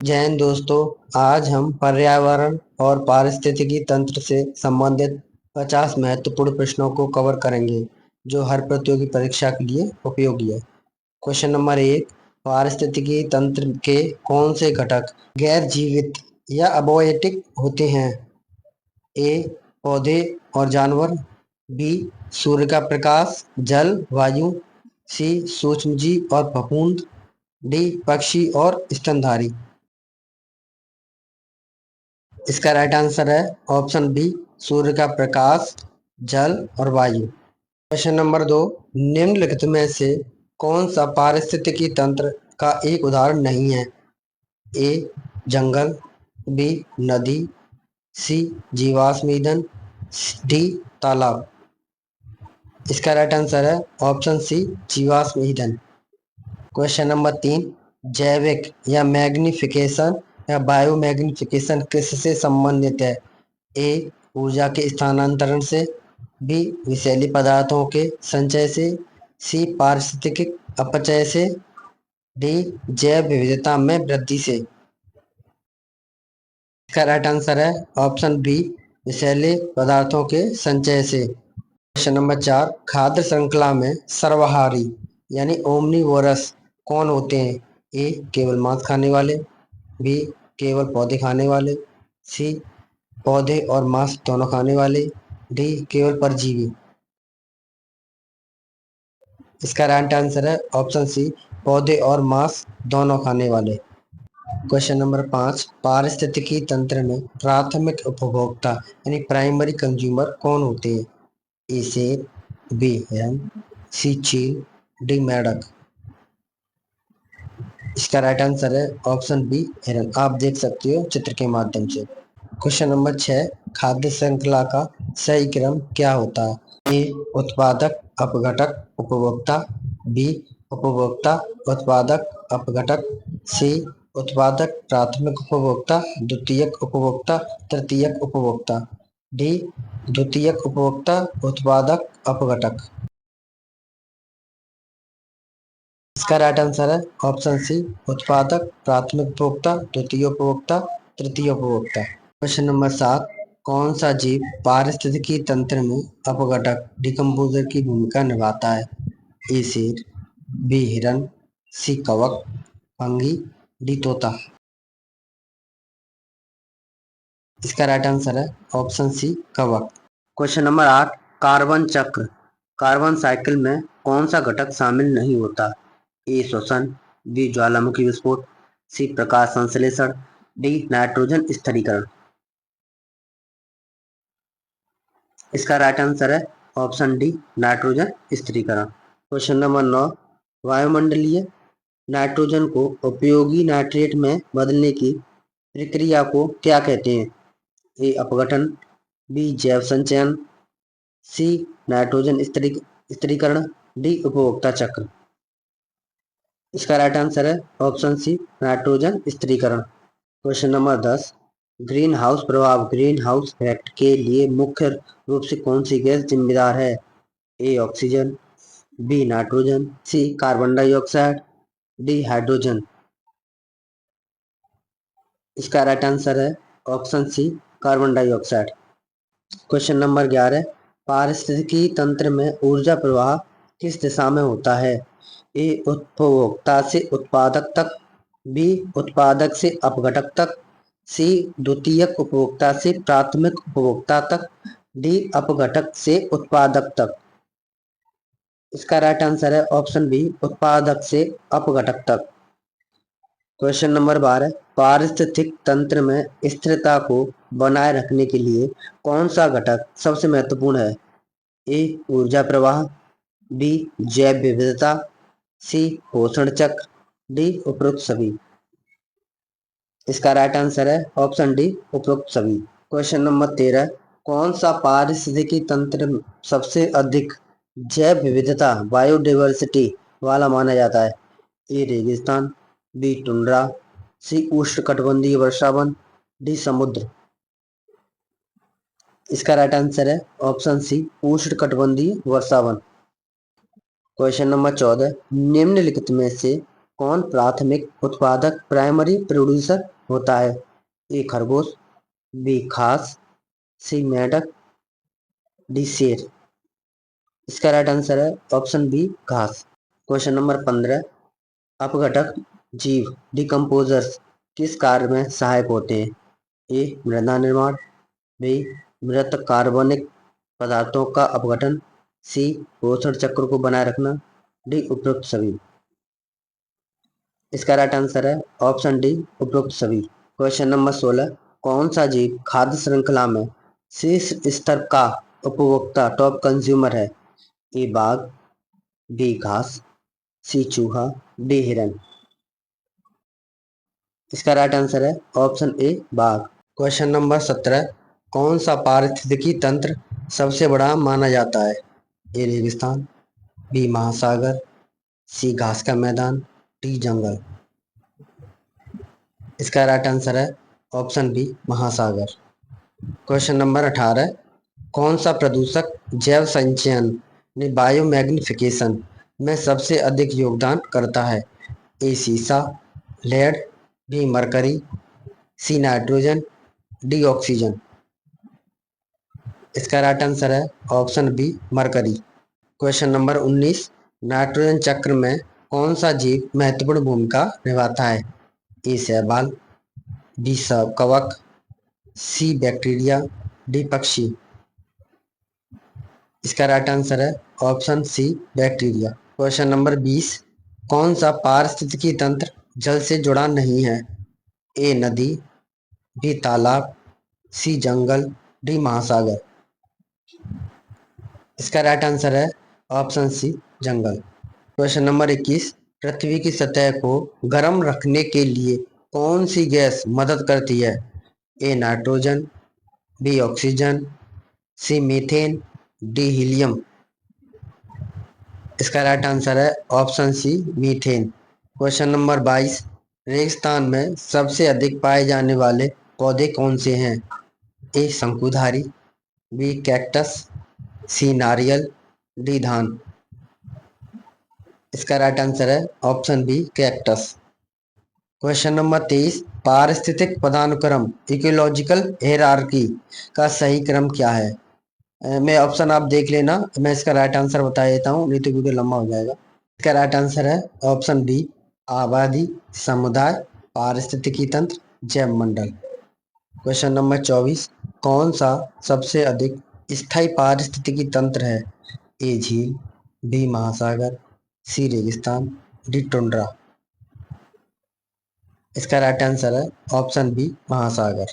जय हिंद दोस्तों। आज हम पर्यावरण और पारिस्थितिकी तंत्र से संबंधित 50 महत्वपूर्ण प्रश्नों को कवर करेंगे जो हर प्रतियोगी परीक्षा के लिए उपयोगी है। Question number 1। पारिस्थितिकी तंत्र के कौन से घटक गैर जीवित या अबोएटिक होते हैं? ए पौधे और जानवर, बी सूर्य का प्रकाश, जल, वायु, सी सूक्ष्मजीव और फफूंद, डी पक्षी और स्तनधारी। इसका राइट आंसर है ऑप्शन बी, सूर्य का प्रकाश, जल और वायु। Question number 2। निम्नलिखित में से कौन सा पारिस्थितिकी तंत्र का एक उदाहरण नहीं है? ए जंगल, बी नदी, सी जीवाश्म ईंधन, डी तालाब। इसका राइट आंसर है ऑप्शन सी, जीवाश्म ईंधन। Question number 3। जैविक या मैग्निफिकेशन या बायोमैग्निफिकेशन किससे संबंधित है? ए ऊर्जा के स्थानांतरण से, बी विषैली पदार्थों के संचय से, सी पारिस्थितिक अपचय से, डी जैव विविधता में वृद्धि से। इसका राइट आंसर है ऑप्शन बी, विषैले पदार्थों के संचय से। Question number 4। खाद्य श्रृंखला में सर्वाहारी यानी ओमनीवोरस कौन होते हैं? ए केवल मांस खाने वाले, बी केवल पौधे खाने वाले, सी पौधे और मांस दोनों खाने वाले, डी केवल परजीवी। इसका राइट आंसर है ऑप्शन सी, पौधे और मांस दोनों खाने वाले। Question number 5। पारिस्थितिकी तंत्र में प्राथमिक उपभोक्ता यानी प्राइमरी कंज्यूमर कौन होते हैं? ए शेर, बी हिरन, सी चील, डी मेंढक। इसका राइट आंसर है ऑप्शन बी, हिरन। आप देख सकते हो चित्र के माध्यम से। Question number 6। खाद्य श्रृंखला का सही क्रम क्या होता है? ए उत्पादक अपघटक उपभोक्ता, बी उपभोक्ता उत्पादक अपघटक, सी उत्पादक प्राथमिक उपभोक्ता द्वितीयक उपभोक्ता तृतीयक उपभोक्ता, डी द्वितीयक उपभोक्ता उत्पादक अपघटक। इसका राइट आंसर है ऑप्शन सी, उत्पादक प्राथमिक उपभोक्ता द्वितीय उपभोक्ता तृतीय उपभोक्ता। Question number 7। कौन सा जीव पारिस्थितिकी तंत्र में अपघटक डिकम्पोजर की भूमिका निभाता है? ए शेर, बी हिरन, सी कवक, फंगी, डी तोता। इसका राइट आंसर है ऑप्शन सी, कवक। Question number 8। कार्बन चक्र कार्बन साइकिल में कौन सा घटक शामिल नहीं होता? ए श्वसन, बी ज्वालामुखी विस्फोट, सी प्रकाश संश्लेषण, डी नाइट्रोजन स्थिरीकरण। इसका राइट आंसर है ऑप्शन डी, नाइट्रोजन स्थिरीकरण। Question number 9। वायुमंडलीय नाइट्रोजन को उपयोगी नाइट्रेट में बदलने की प्रक्रिया को क्या कहते हैं? ए अपघटन, बी जैव संचयन, सी नाइट्रोजन स्थिरीकरण, डी उपभोक्ता चक्र। इसका राइट आंसर है ऑप्शन सी, नाइट्रोजन स्थिरीकरण। Question number 10। ग्रीन हाउस प्रभाव ग्रीन हाउस इफेक्ट के लिए मुख्य रूप से कौन सी गैस जिम्मेदार है? A oxygen, B nitrogen, C carbon dioxide, D hydrogen. इसका राइट आंसर है option C, carbon dioxide. Question number 11। पारिस्थितिकी तंत्र में ऊर्जा प्रवाह किस दिशा में होता है? ए उपभोक्ता से उत्पादक तक, बी उत्पादक से अपघटक तक, सी द्वितीयक उपभोक्ता से प्राथमिक उपभोक्ता तक, डी अपघटक से उत्पादक तक। इसका राइट आंसर है ऑप्शन बी, उत्पादक से अपघटक तक। Question number 12। पारिस्थितिक तंत्र में स्थिरता को बनाए रखने के लिए कौन सा घटक सबसे महत्वपूर्ण है? ए ऊर्जा प्रवाह, बी जैव विविधता, सी पोषण चक्र, डी उपरोक्त सभी। इसका राइट आंसर है ऑप्शन डी, उपरोक्त सभी। Question number 13। कौन सा पारिस्थितिकी तंत्र सबसे अधिक जैव विविधता बायोडाइवर्सिटी वाला माना जाता है? ए रेगिस्तान, बी टुंड्रा, सी उष्णकटिबंधीय वर्षावन, डी समुद्र। इसका राइट आंसर है ऑप्शन सी, उष्णकटिबंधीय वर्षावन। Question number 14। निम्नलिखित में से कौन प्राथमिक उत्पादक प्राइमरी प्रोड्यूसर होता है? ए खरगोश, बी घास, सी मेंढक, डी शेर। इसका राइट आंसर है ऑप्शन बी घास। क्वेश्चन नंबर 15, अपघटक जीव डिकम्पोजर्स किस कार्य में सहायक होते हैं? ए मृदा निर्माण, बी मृत कार्बनिक पदार्थों का अपघटन, सी पोषण चक्र को बनाए रखना, डी उपरोक्त सभी। इसका राइट आंसर है ऑप्शन डी उपरोक्त सभी। क्वेश्चन नंबर 16, कौन सा जीव खाद्य श्रृंखला में शीर्ष स्तर का उपभोक्ता टॉप कंज्यूमर है? ए बाघ, बी घास, सी चूहा, डी हिरन। इसका राइट आंसर है ऑप्शन ए बाघ। क्वेश्चन नंबर 17, कौन सा पारिस्थितिकी तंत्र सबसे बड़ा माना जाता है? ए रेगिस्तान, बी महासागर, सी घास का मैदान, डी जंगल। इसका राइट आंसर है ऑप्शन बी महासागर। क्वेश्चन नंबर 18, कौन सा प्रदूषक जैव संचयन में बायोमैग्निफिकेशन में सबसे अधिक योगदान करता है? ए सीसा, lead, B mercury, C nitrogen, D oxygen. इसका राइट आंसर है option B mercury. Question number 19, nitrogen चक्र में कौन सा जीव महत्वपूर्ण भूमिका निभाता है? ए शैवाल, बी कवक, सी बैक्टीरिया, डी पक्षी। इसका राइट आंसर है option C bacteria. Question number 20, कौन सा पारिस्थितिकी तंत्र जल से जुड़ा नहीं है? ए नदी, बी तालाब, सी जंगल, डी महासागर। इसका राइट आंसर है ऑप्शन सी जंगल। क्वेश्चन नंबर 21, पृथ्वी की सतह को गर्म रखने के लिए कौन सी गैस मदद करती है? A nitrogen, B oxygen, C methane, D helium. इसका राइट आंसर है option C methane. Question number 22, रेगिस्तान में सबसे अधिक पाए जाने वाले पौधे कौन से हैं? ए शंकुधारी, बी कैक्टस, सी नारियल, डी धान। इसका राइट आंसर है option B cactus. Question number 23, पारिस्थितिक पदानुक्रम इकोलॉजिकल हेरार्की का सही क्रम क्या है? मैं ऑप्शन आप देख लेना, मैं इसका राइट आंसर बता देता हूँ, नहीं तो वीडियो लंबा हो जाएगा। इसका राइट आंसर है ऑप्शन बी आबादी, समुदाय, पारिस्थितिकी तंत्र, जैव मंडल। क्वेश्चन नंबर 24, कौन सा सबसे अधिक स्थायी पारिस्थितिकी तंत्र है? ए झील, बी महासागर, सी रेगिस्तान, डी टुंड्रा। इसका राइट आंसर है ऑप्शन बी महासागर।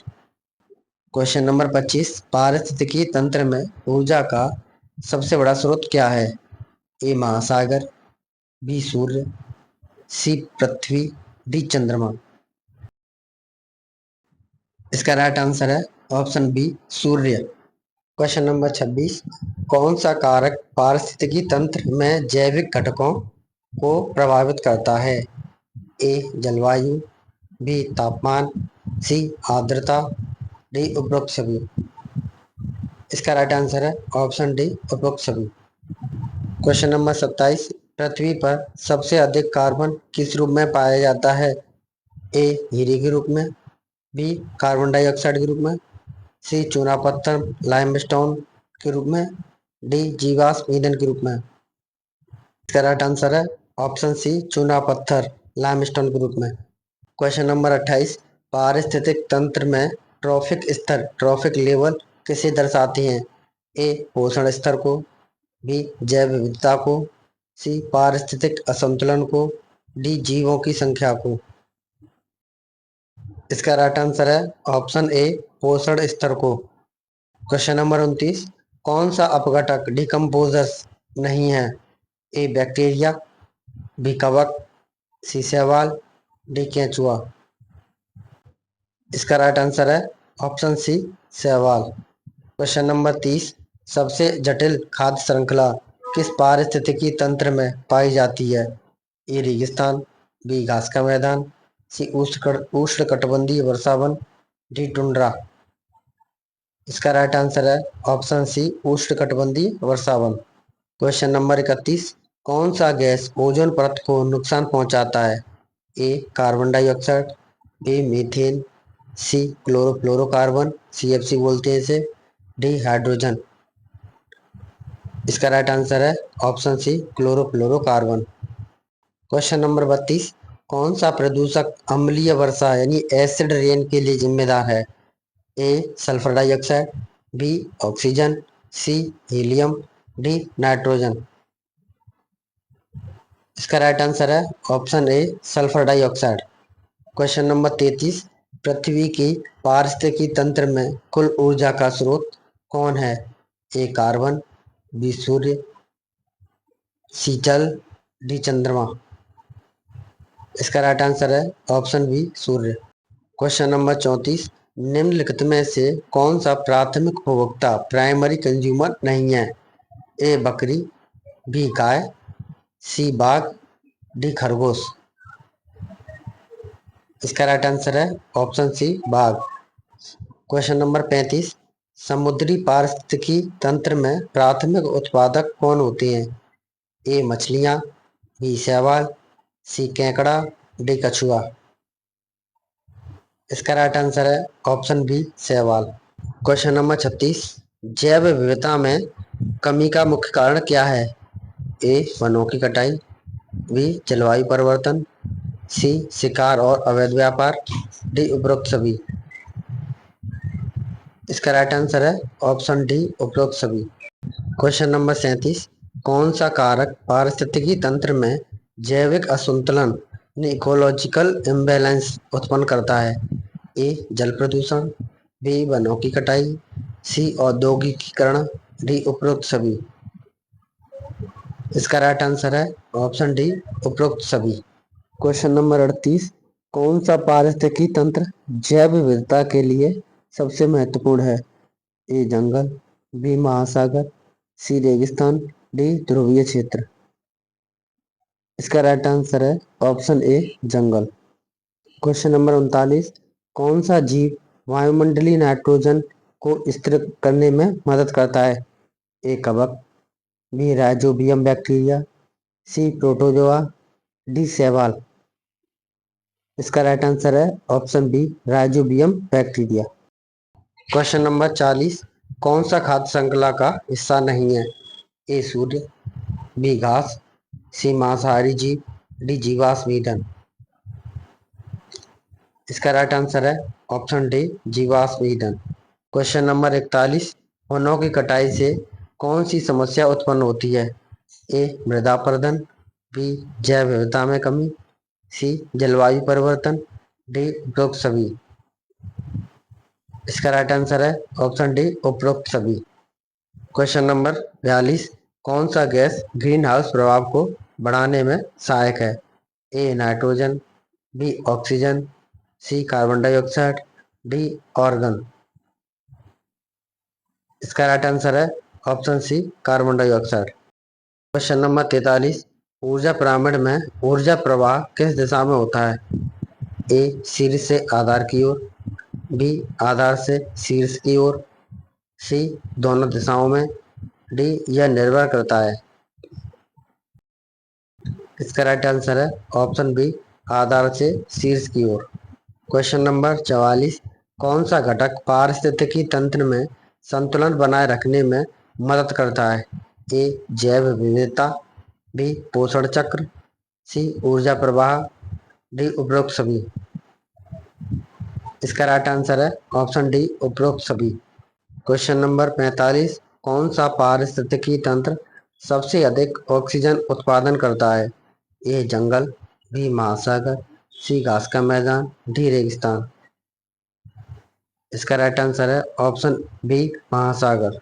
क्वेश्चन नंबर 25, पारिस्थितिकी तंत्र में ऊर्जा का सबसे बड़ा स्रोत क्या है? ए महासागर, बी सूर्य, सी पृथ्वी, डी चंद्रमा। इसका राइट आंसर है ऑप्शन बी सूर्य। क्वेश्चन नंबर 26, कौन सा कारक पारिस्थितिकी तंत्र में जैविक घटकों को प्रभावित करता है? ए जलवायु, बी तापमान, सी आर्द्रता, डी उपरोक्त सभी। इसका राइट आंसर है ऑप्शन डी उपरोक्त सभी। क्वेश्चन नंबर 27, पृथ्वी पर सबसे अधिक कार्बन किस रूप में पाया जाता है? ए हीरे के रूप में, बी कार्बन डाइऑक्साइड के रूप में, सी चूना पत्थर लाइमस्टोन के रूप में, डी जीवाश्म ईंधन के रूप में। इसका राइट आंसर है ऑप्शन सी चूना पत्थर लाइमस्टोन के रूप में। क्वेश्चन नंबर 28, पारिस्थितिक तंत्र में ट्रॉफिक लेवल किसे दर्शाती हैं? ए पोषण स्तर को, बी जैव विविधता को, सी पारिस्थितिक असंतुलन को, डी जीवों की संख्या को। इसका राइट आंसर है ऑप्शन ए पोषण स्तर को। क्वेश्चन नंबर 29, कौन सा अपघटक डिकम्पोजर्स नहीं है? ए बैक्टीरिया, बी कवक, सी शैवाल, डी केंचुआ। इसका राइट आंसर है ऑप्शन सी शैवाल। क्वेश्चन नंबर 30, सबसे जटिल खाद्य श्रृंखला किस पारिस्थितिकी तंत्र में पाई जाती है? ए रेगिस्तान, बी घास का मैदान, सी उष्णकटिबंधीय वर्षावन, डी टुंड्रा। इसका राइट आंसर है ऑप्शन सी उष्णकटिबंधीय वर्षावन। क्वेश्चन नंबर 31, कौन सा गैस ओजोन परत को नुकसान पहुंचाता है? A carbon dioxide, B methane, C chlorofluorocarbon, CFC बोलते हैं इसे, डी हाइड्रोजन। इसका राइट आंसर है option C chlorofluorocarbon. Question number 32, कौन सा प्रदूषक अम्लीय वर्षा यानी एसिड रेन के लिए जिम्मेदार है? ए सल्फर डाइऑक्साइड, बी ऑक्सीजन, सी हीलियम, डी नाइट्रोजन। इसका राइट आंसर है option A sulphur dioxide. Question number 33, पृथ्वी की पारिस्थितिकी तंत्र में कुल ऊर्जा का स्रोत कौन है? ए कार्बन, बी सूर्य, सी जल, डी चंद्रमा। इसका राइट आंसर है ऑप्शन बी सूर्य। क्वेश्चन नंबर 34, निम्नलिखित में से कौन सा प्राथमिक उपभोक्ता प्राइमरी कंज्यूमर नहीं है? ए बकरी, बी गाय, सी बाघ, डी खरगोश। इसका राइट आंसर है ऑप्शन सी बाघ। क्वेश्चन नंबर 35, समुद्री पारिस्थितिकी तंत्र में प्राथमिक उत्पादक कौन होते हैं? ए मछलियां, बी शैवाल, सी केकड़ा, डी कछुआ। इसका राइट आंसर है ऑप्शन बी शैवाल। क्वेश्चन नंबर 36, जैव विविधता में कमी का मुख्य कारण क्या है? ए वनों की कटाई, बी जलवायु परिवर्तन, सी शिकार और अवैध व्यापार, डी उपरोक्त सभी। इसका राइट आंसर है ऑप्शन डी उपरोक्त सभी। क्वेश्चन नंबर 37, कौन सा कारक पारिस्थितिकी तंत्र में जैविक असंतुलन इकोलॉजिकल इम्बैलेंस उत्पन्न करता है? ए जल प्रदूषण, बी वनों की कटाई, सी औद्योगिकीकरण, डी उपरोक्त सभी। इसका राइट आंसर है ऑप्शन डी उपरोक्त सभी। क्वेश्चन नंबर 38, कौन सा पारिस्थितिकी तंत्र जैव विविधता के लिए सबसे महत्वपूर्ण है? ए जंगल, बी महासागर, सी रेगिस्तान, डी ध्रुवीय क्षेत्र। इसका राइट आंसर है option A jungle. Question number 39, कौन सा जीव वायुमंडलीय नाइट्रोजन को स्थिर करने में मदद करता है? ए कवक, B rhizobium bacteria, C protozoa, D शैवाल। इसका राइट आंसर है option B rhizobium bacteria. Question number 40, कौन सा खाद्य श्रृंखला का हिस्सा नहीं है? ए सूर्य, बी घास, सी मांसाहारी जीव, डी जीवाश्म ईंधन। इसका राइट आंसर है ऑप्शन डी जीवाश्म ईंधन। क्वेश्चन नंबर 41, वनों की कटाई से कौन सी समस्या उत्पन्न होती है? ए मृदा अपरदन, बी जैव विविधता में कमी, सी जलवायु परिवर्तन, डी उपरोक्त सभी। इसका राइट आंसर है ऑप्शन डी उपरोक्त सभी। क्वेश्चन नंबर 42, कौन सा गैस ग्रीन हाउस प्रभाव को बढ़ाने में सहायक है? A nitrogen, B oxygen, C carbon dioxide, D argon. इसका राइट आंसर है option C carbon dioxide. Question number 43, ऊर्जा पिरामिड में ऊर्जा प्रवाह किस दिशा में होता है? ए शीर्ष से आधार की ओर, बी आधार से शीर्ष की ओर, सी दोनों दिशाओं में, डी यह निर्भर करता है। इसका राइट आंसर है ऑप्शन बी आधार से शीर्ष की ओर। क्वेश्चन नंबर 44, कौन सा घटक पारिस्थितिकी तंत्र में संतुलन बनाए रखने में मदद करता है? ए जैव विविधता, बी पोषण चक्र, सी ऊर्जा प्रवाह, डी उपरोक्त सभी। इसका राइट आंसर है ऑप्शन डी उपरोक्त सभी। क्वेश्चन नंबर 45, कौन सा पारिस्थितिकी तंत्र सबसे अधिक ऑक्सीजन उत्पादन करता है? ए जंगल, बी महासागर, सी घास का मैदान, डी रेगिस्तान। इसका राइट आंसर है ऑप्शन बी महासागर।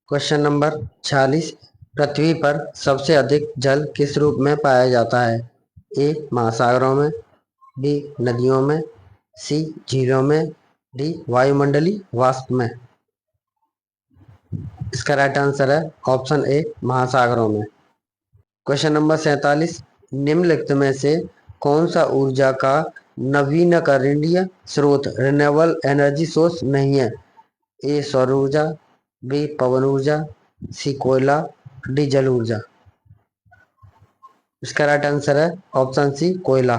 क्वेश्चन नंबर 46, पृथ्वी पर सबसे अधिक जल किस रूप में पाया जाता है? ए महासागरों में, बी नदियों में, सी झीलों में, डी वायुमंडलीय वाष्प में। इसका राइट आंसर है ऑप्शन ए महासागरों में। क्वेश्चन नंबर 47, निम्नलिखित में से कौन सा ऊर्जा का नवीनकरणीय स्रोत रिन्यूएबल एनर्जी सोर्स नहीं है? ए सौर ऊर्जा, बी पवन ऊर्जा, सी कोयला, डी जल ऊर्जा। इसका राइट आंसर है ऑप्शन सी कोयला।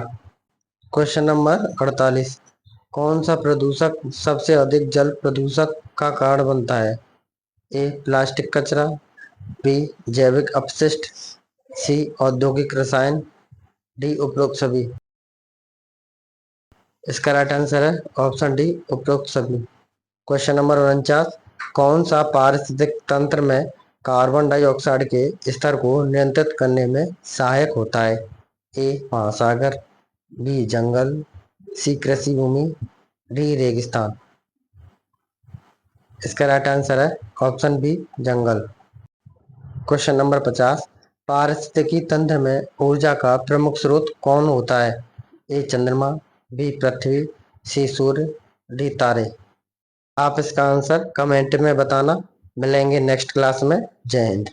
क्वेश्चन नंबर 48, कौन सा प्रदूषक सबसे अधिक जल प्रदूषक का कारण बनता है? ए प्लास्टिक कचरा, बी जैविक अपशिष्ट, सी औद्योगिक रसायन, डी उपरोक्त सभी। इसका राइट आंसर है ऑप्शन डी उपरोक्त सभी। क्वेश्चन नंबर 49, कौन सा पारिस्थितिक तंत्र में कार्बन डाइऑक्साइड के स्तर को नियंत्रित करने में सहायक होता है? ए महासागर, बी जंगल, सी कृषि भूमि, डी रेगिस्तान। इसका राइट आंसर है ऑप्शन बी जंगल। क्वेश्चन नंबर 50, पारिस्थितिकी तंत्र में ऊर्जा का प्रमुख स्रोत कौन होता है? ए चंद्रमा, बी पृथ्वी, सी सूर्य, डी तारे। आप इसका आंसर कमेंट में बताना। मिलेंगे नेक्स्ट क्लास में। जय हिंद।